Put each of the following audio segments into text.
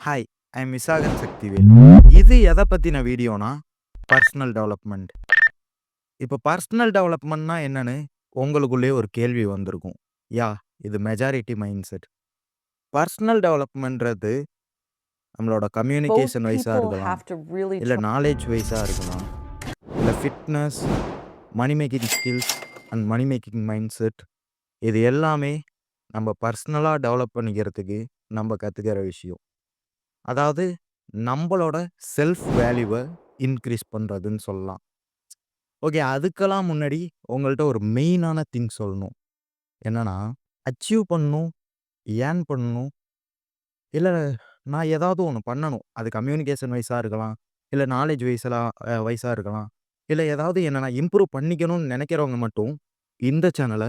Hi, I am Visakan Sakthivel. இது எத பத்தின வீடியோனா, பர்சனல் டெவலப்மெண்ட். இப்ப பர்சனல் டெவலப்மெண்ட்னா என்னன்னு உங்களுக்குள்ளயே ஒரு கேள்வி வந்திருக்கும். இது மெஜாரிட்டி மைண்ட் செட். பர்சனல் டெவலப்மெண்ட்றது நம்மளோட Both கம்யூனிகேஷன் வைஸா people இருக்கலாம், have to really இல்ல try. நாலேட்ஜ் வைஸா இருக்கலாம், இல்ல fitness, money making skills and money making mind set. இது எல்லாமே நம்ம பர்சனலா டெவலப் பண்ணிக்கிறதுக்கு நம்ம கத்துக்கிற விஷயம். அதாவது நம்பளோட செல்ஃப் வேல்யூவ இன்கிரீஸ் பண்றதுன்னு சொல்லலாம். ஓகே. அதுக்கெல்லாம் முன்னாடி உங்கள்ட்ட ஒரு மெயினான திங் சொல்லணும். என்னன்னா, அச்சீவ் பண்ணணும், ஏர்ன் பண்ணணும், இல்ல நான் ஏதாவது ஒண்ணு பண்ணணும். அது கம்யூனிகேஷன் வைஸா இருக்கலாம், இல்ல நாலேட்ஜ் வைஸா இருக்கலாம், இல்ல ஏதாவது என்ன நான் இம்ப்ரூவ் பண்ணிக்கணும்னு நெனைக்கிறவங்க மட்டும் இந்த சேனல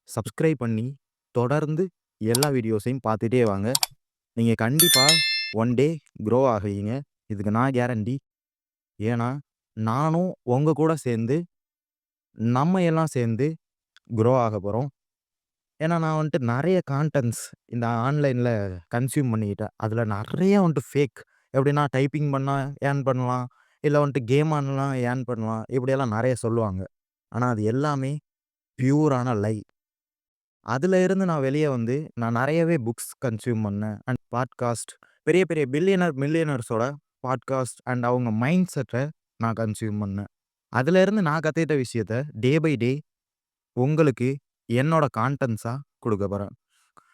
சப்ஸ்கிரைப் பண்ணி, தொடர்ந்து எல்லா வீடியோஸையும் பார்த்துட்டே வாங்க. நீங்க கண்டிப்பா ஒன் டே க்ரோ ஆகுவீங்க. இதுக்கு நான் கேரண்டி. ஏன்னா, நானும் உங்க கூட சேர்ந்து, நம்ம எல்லாம் சேர்ந்து க்ரோ ஆகப் போறோம். ஏன்னா, நான் வந்துட்டு நெறைய கான்டென்ட்ஸ் இந்த ஆன்லைன்ல கன்சியூம் பண்ணிக்கிட்டேன். அதுல நெறைய வந்துட்டு ஃபேக். எப்படின்னா டைப்பிங் பண்ணா ஏர்ன் பண்ணலாம். இல்ல வந்துட்டு கேம் ஆடலாம் ஏர்ன் பண்ணலாம். இப்படியெல்லாம் நெறைய சொல்லுவாங்க. ஆனா, அது எல்லாமே பியூரான லை. அதுல இருந்து நான் வெளிய வந்து, நான் நெறையவே புக்ஸ் கன்சியூம் பண்ணேன். And podcast. பெரிய பெரிய மில்லியனர்ஸோட பாட்காஸ்ட் அண்ட் அவங்க மைண்ட் செட்ட நான் கன்சியூம் பண்ணேன். அதுல இருந்து நான் கத்துக்கிட்ட விஷயத்த டே பை டே உங்களுக்கு என்னோட கான்டென்ட்ஸா குடுக்கப் போறேன்.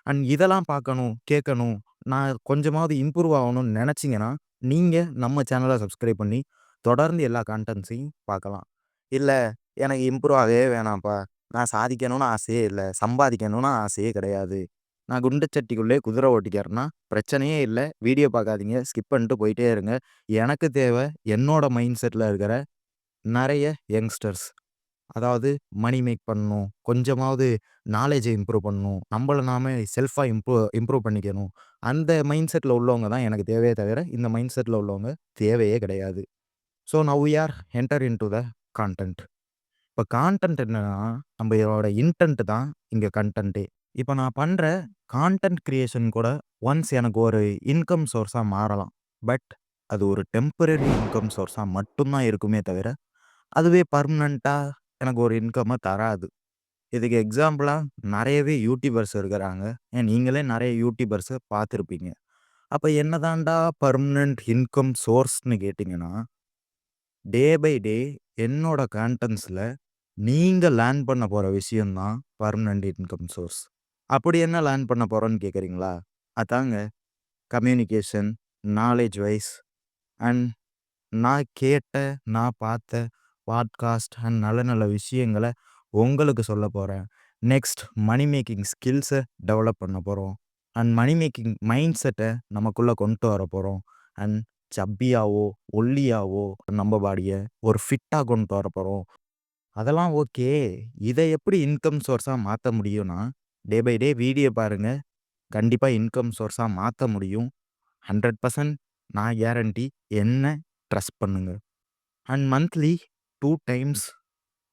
அண்ட் இதெல்லாம் பார்க்கணும், கேட்கணும், நான் கொஞ்சமாவது இம்ப்ரூவ் ஆகணும்னு நெனச்சீங்கன்னா, நீங்க நம்ம சேனல சப்ஸ்கிரைப் பண்ணி, தொடர்ந்து எல்லா கான்டென்ட்ஸையும் பார்க்கலாம். இல்ல எனக்கு இம்ப்ரூவ் ஆகவே வேணாம்ப்பா. நான் சாதிக்கணும்னு ஆசையே இல்ல. சம்பாதிக்கணும்னு ஆசையே கிடையாது. நான் குண்டு சட்டிக்குள்ளே குதிரை ஓட்டிக்கிறேன்னா, பிரச்சனையே இல்ல. வீடியோ பார்க்காதீங்க. ஸ்கிப் பண்ணிட்டு போயிட்டே இருங்க. எனக்கு தேவை என்னோட மைண்ட் செட்ல இருக்கிற நெறைய யங்ஸ்டர்ஸ். அதாவது மனி மேக் பண்ணணும். கொஞ்சமாவது நாலேட்ஜ இம்ப்ரூவ் பண்ணணும். நம்மள நாமே செல்ஃபா இம்ப்ரூவ் பண்ணிக்கணும். அந்த மைண்ட் செட்ல உள்ளவங்க தான் எனக்கு தேவையே தவிர, இந்த மைண்ட் செட்ல உள்ளவங்க தேவையே கிடையாது. So now we are enter into the content. இப்ப கான்டென்ட் என்னன்னா, நம்மளோட இன்டென்ட் தான் இங்க கன்டென்ட்டே. இப்ப நான் பண்ற கான்டென்ட் கிரியேஷன் கூட ஒன்ஸ் எனக்கு ஒரு இன்கம் சோர்ஸா மாறலாம். பட் அது ஒரு டெம்பரரி இன்கம் சோர்ஸா மட்டும் தான் இருக்குமே தவிர, அதுவே பெர்மனன்ட்டா எனக்கு ஒரு இன்கம்ம தராது. இதுக்கு எக்ஸாம்பிளா நெறையவே யூடியூபர்ஸ் இருக்கிறாங்க. நீங்களே நெறைய யூடியூபர்ஸ பார்த்திருப்பீங்க. அப்ப என்னதான்டா பெர்மனன்ட் இன்கம் சோர்ஸ்ன்னு கேட்டீங்கன்னா, டே பை டே என்னோட கான்டென்ட்ஸ்ல நீங்க லேர்ன் பண்ண போற விஷயம் தான் பெர்மனன்ட் இன்கம் சோர்ஸ். அப்படி என்ன லேர்ன் பண்ண போறோம்ன்னு கேட்கிறீங்களா? அதாங்க கம்யூனிகேஷன், நாலேட்ஜ் வைஸ் அண்ட் நான் கேட்ட, நான் பார்த்த பாட்காஸ்ட் அண்ட் நல்ல நல்ல விஷயங்கள உங்களுக்கு சொல்லப் போறேன். நெக்ஸ்ட் மனி மேக்கிங் ஸ்கில்ஸ டெவலப் பண்ண போறோம். அண்ட் மனி மேக்கிங் மைண்ட் செட்ட நமக்குள்ள கொண்டு வரப் போறோம். அண்ட் சப்பியாவோ, ஒல்லியாவோ நம்ம பாடிய ஒரு ஃபிட்டா கொண்டு வரப் போறோம். அதெல்லாம் ஓகே. இத எப்படி இன்கம் சோர்ஸா மாத்த முடியும்னா, டே பை டே வீடியோ பாருங்க. கண்டிப்பா இன்கம் சோர்ஸா மாத்த முடியும். 100% நான் கேரண்டி. என்ன ட்ரஸ்ட் பண்ணுங்க. அண்ட் மந்த்லி 2 டைம்ஸ்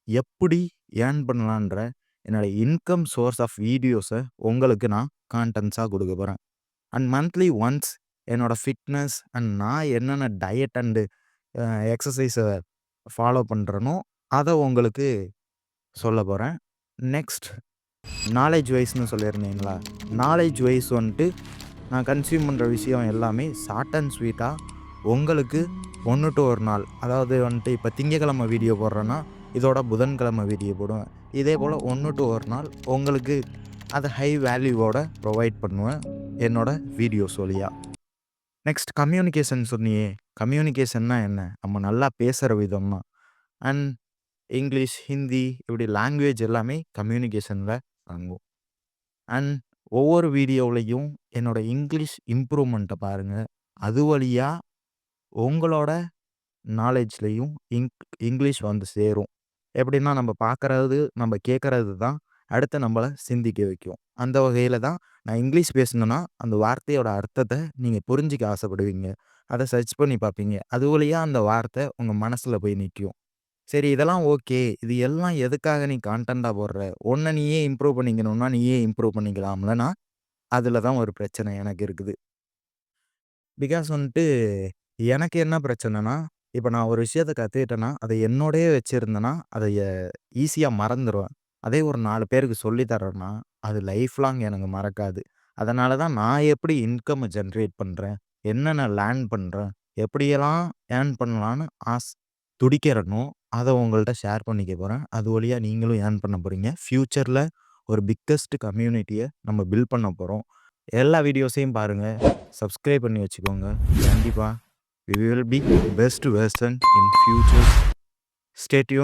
எப்படி ஏர்ன் பண்ணலான்ற என்னோட இன்கம் சோர்ஸ் ஆஃப் வீடியோஸ உங்களுக்கு நான் கான்டென்ட்ஸா குடுக்கப் போறேன். அண்ட் மந்த்லி ஒன்ஸ் என்னோட ஃபிட்னஸ் அண்ட் நான் என்னென்ன டயட் அண்ட் எக்ஸர்சைஸ ஃபாலோ பண்றேனோ, அத உங்களுக்கு சொல்லப் போறேன். நெக்ஸ்ட் நாலேட்ஜ் வைஸ்ன்னு சொல்லியிருந்தீங்களா? நாலேட்ஜ் வைஸ் வந்துட்டு நான் கன்சியூம் பண்ற விஷயம் எல்லாமே ஷார்ட் அண்ட் ஸ்வீட்டா உங்களுக்கு 1 டூ 1 நாள். அதாவது வந்துட்டு இப்ப திங்கட்கிழமை வீடியோ போடுறேன்னா, இதோட புதன்கிழமை வீடியோ போடுவேன். இதேபோல 1 டூ 1 நாள் உங்களுக்கு அத ஹை வேல்யூவோட புரொவைட் பண்ணுவேன். என்னோட வீடியோஸ் வழியா. நெக்ஸ்ட் கம்யூனிகேஷன் சொன்னியே. கம்யூனிகேஷன்னா என்ன? நம்ம நல்லா பேசுற விதம் தான். அண்ட் இங்கிலீஷ், ஹிந்தி இப்படி லாங்குவேஜ் எல்லாமே கம்யூனிகேஷன்ல அடங்கும். அண்ட் ஒவ்வொரு வீடியோவுலயும் என்னோட இங்கிலீஷ் இம்ப்ரூவ்மெண்ட்ட பாருங்க. அது வழியா உங்களோட நாலேட்ஜ்லயும் இங்கிலீஷ் வந்து சேரும். எப்படின்னா நம்ம பார்க்கறது, நம்ம கேட்கறது தான் அடுத்து நம்மள சிந்திக்க வைக்கும். அந்த வகையில தான் நான் இங்கிலீஷ் பேசணும்னா, அந்த வார்த்தையோட அர்த்தத்த நீங்க புரிஞ்சுக்க ஆசைப்படுவீங்க. அத சர்ச் பண்ணி பார்ப்பீங்க. அது வழியா அந்த வார்த்தை உங்க மனசுல போய் நிக்கும். சரி இதெல்லாம் ஓகே. இது எல்லாம் எதுக்காக நீ கான்டென்ட்டா போடுற? உன்ன நீயே இம்ப்ரூவ் பண்ணிக்கணும்னா, நீயே இம்ப்ரூவ் பண்ணிக்கலாம்லனா, அதுல தான் ஒரு பிரச்சனை எனக்கு இருக்குது. பிகாஸ் வந்துட்டு எனக்கு என்ன பிரச்சனைனா, இப்ப நான் ஒரு விஷயத்த கத்துக்கிட்டேன்னா, அத என்னோடயே வச்சிருந்தேன்னா, அத ஈஸியா மறந்துருவேன். அதே ஒரு 4 பேருக்கு சொல்லி தர்றேன்னா, அது லைஃப் லாங் எனக்கு மறக்காது. அதனால தான் நான் எப்படி இன்கம் ஜெனரேட் பண்றேன், என்னென்ன லேர்ன் பண்றேன், எப்படியெல்லாம் ஏர்ன் பண்ணலான்னு துடிக்கிறேனோ, அத உங்கள்ட்ட ஷேர் பண்ணிக்க போறேன். அது வழியா நீங்களும் ஏர்ன் பண்ண போறீங்க. ஃபியூச்சர்ல ஒரு பிக்கஸ்ட் கம்யூனிட்டிய நம்ம பில்ட் பண்ண போறோம். எல்லா வீடியோஸையும் பாருங்க. சப்ஸ்கிரைப் பண்ணி வச்சுக்கோங்க. கண்டிப்பா we will be best version in future. Stay tuned.